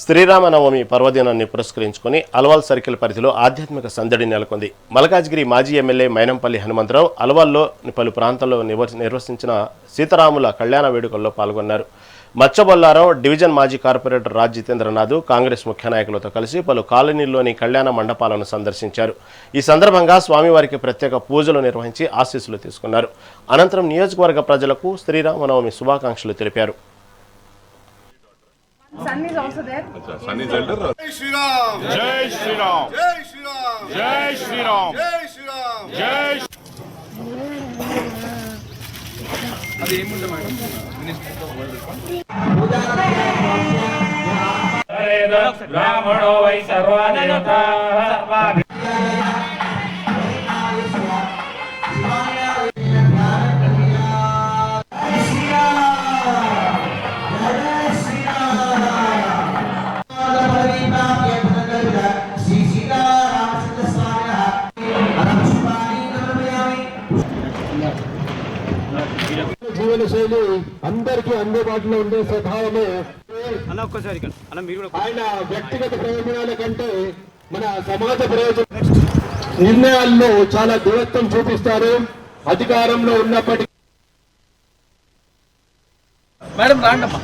శ్రీరామనవమి పర్వదినాన్ని పురస్కరించుకుని అల్వాల్ సర్కిల్ పరిధిలో ఆధ్యాత్మిక సందడి నెలకొంది. మల్కాజ్గిరి మాజీ ఎమ్మెల్యే మైనంపల్లి హనుమంతరావు అల్వాల్లో పలు ప్రాంతాల్లో నిర్వహించిన సీతారాముల కళ్యాణ వేడుకల్లో పాల్గొన్నారు. మచ్చబొల్లారం డివిజన్ మాజీ కార్పొరేటర్ రాజ్ జితేంద్రనాథ్ కాంగ్రెస్ ముఖ్య నాయకులతో కలిసి పలు కాలనీల్లోని కళ్యాణ మండపాలను సందర్శించారు. ఈ సందర్భంగా స్వామివారికి ప్రత్యేక పూజలు నిర్వహించి ఆశీస్సులు తీసుకున్నారు. అనంతరం నియోజకవర్గ ప్రజలకు శ్రీరామనవమి శుభాకాంక్షలు తెలిపారు. Sun is also there. Sun is elder. Jai Shri Ram. Jai Shri Ram. Jai Shri Ram. Jai Shri Ram. Jai Shri Ram. Jai. అది ఏముంది మేడం? బ్రాహ్మణో వై సర్వాదేవతా జీవన శైలి అందరికీ అందుబాటులో ఉండే స్వభావమే ఆయన వ్యక్తిగత ప్రయోజనాల కంటే మన సమాజ ప్రయోజన నిర్ణయాల్లో చాలా దృఢత్వం చూపిస్తారు. అధికారంలో ఉన్నప్పటికీ మేడం రాండమ్మా.